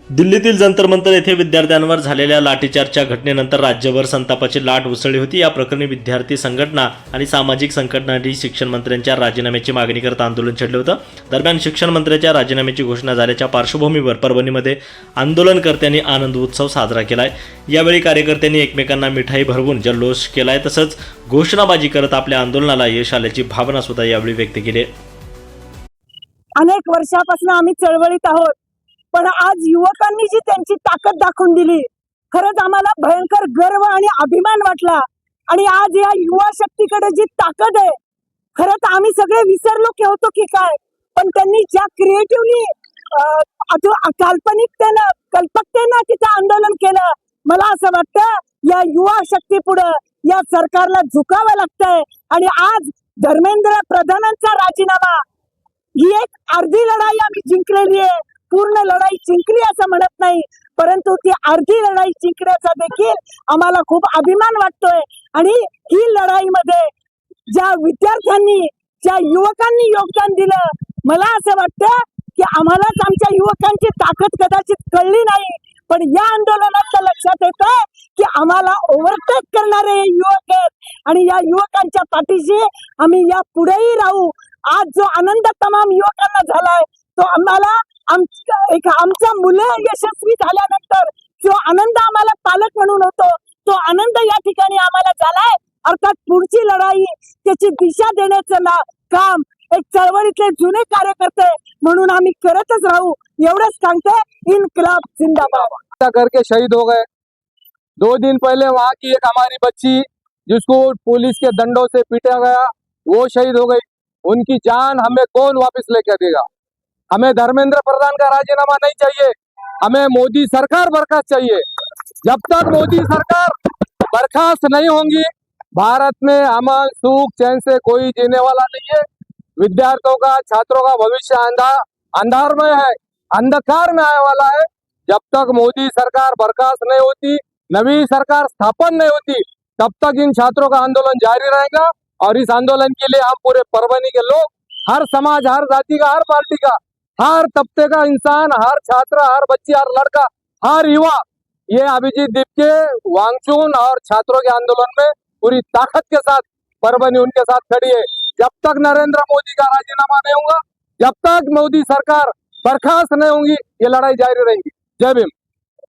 दिल्लीतील जंतर मंतर येथे विद्यार्थ्यांवर झालेल्या लाठीचार्जच्या घटनेनंतर राज्यभर संतापाची लाट उसळली होती। या प्रकरणी विद्यार्थी संघटना आणि सामाजिक संघटनांनी शिक्षण मंत्र्यांच्या राजीनाम्याची मागणी करत आंदोलन छेडलं होतं। दरम्यान शिक्षण मंत्र्यांच्या राजीनाम्याची घोषणा झाल्याच्या पार्श्वभूमीवर परभणीमध्ये आंदोलनकर्त्यांनी आनंद उत्सव साजरा केलाय। यावेळी कार्यकर्त्यांनी एकमेकांना मिठाई भरवून जल्लोष केलाय, तसंच घोषणाबाजी करत आपल्या आंदोलनाला यश आल्याची भावना सुद्धा यावेळी व्यक्त केली। अनेक वर्षापासून आम्ही चळवळीत आहोत, पण आज युवकांनी जी त्यांची ताकद दाखवून दिली, खरंच आम्हाला भयंकर गर्व आणि अभिमान वाटला। आणि आज या युवा शक्तीकडे जी ताकद आहे, खरंच आम्ही सगळे विसरलो की होतो की काय, पण त्यांनी ज्या क्रिएटिव्हली कल्पकतेनं तिथं आंदोलन केलं, मला असं वाटतं या युवा शक्ती पुढे या सरकारला झुकावं लागतंय। आणि आज धर्मेंद्र प्रधानांचा राजीनामा ही एक अर्धी लढाई आम्ही जिंकलेली आहे। पूर्ण लढाई जिंकली असं म्हणत नाही, परंतु ती अर्धी लढाई जिंकण्याचा देखील आम्हाला खूप अभिमान वाटतोय। आणि ही लढाईमध्ये ज्या विद्यार्थ्यांनी, ज्या युवकांनी योगदान दिलं, मला असं वाटतं की आम्हालाच आमच्या युवकांची ताकद कदाचित कळली नाही, पण या आंदोलनात लक्षात येतं की आम्हाला ओव्हरटेक करणारे युवक आहेत आणि या युवकांच्या पाठीशी आम्ही या पुढेही राहू। आज जो आनंद तमाम युवकांना झालाय, तो आम्हाला आमच्या मुलं यशस्वी झाल्यानंतर जो आनंद आम्हाला पालक म्हणून होतो, तो आनंद या ठिकाणी आम्हाला झालाय। अर्थात पुढची लढाई, त्याची दिशा देण्याचं काम एक चळवळीतले जुने कार्यकर्ते म्हणून आम्मी करतच राहू, एवढंच सांगते। इनकलाब जिंदाबाद। करके शहीद हो गए। 2 दिन पहले वहाँ की एक हमारी बच्ची जिसको पुलिस के डंडों से पीटा गया, वो शहीद हो गई। उनकी जान हमें कौन वापस लेकर देगा? हमें धर्मेंद्र प्रधान का राजीनामा नहीं चाहिए, हमें मोदी सरकार बर्खास्त चाहिए। जब तक मोदी सरकार बर्खास्त नहीं होंगी, भारत में अमन सुख चैन से कोई जीने वाला नहीं है। विद्यार्थियों का, छात्रों का भविष्य अंधार में है, अंधकार में आने वाला है। जब तक मोदी सरकार बर्खास्त नहीं होती, नवी सरकार स्थापन नहीं होती, तब तक इन छात्रों का आंदोलन जारी रहेगा। और इस आंदोलन के लिए हम पूरे परभणी के लोग, हर समाज, हर जाति का, हर पार्टी का, हर तबके का इंसान, हर छात्र, हर बच्ची, हर लड़का, हर युवा, ये अभिजीत दीपके, वांगचून और छात्रों के आंदोलन में पूरी ताकत के साथ परभणी उनके साथ खड़ी है। जब तक नरेंद्र मोदी का राजीनामा नहीं होगा, जब तक मोदी सरकार बर्खास्त नहीं होंगी, ये लड़ाई जारी रहेगी। जय भीम।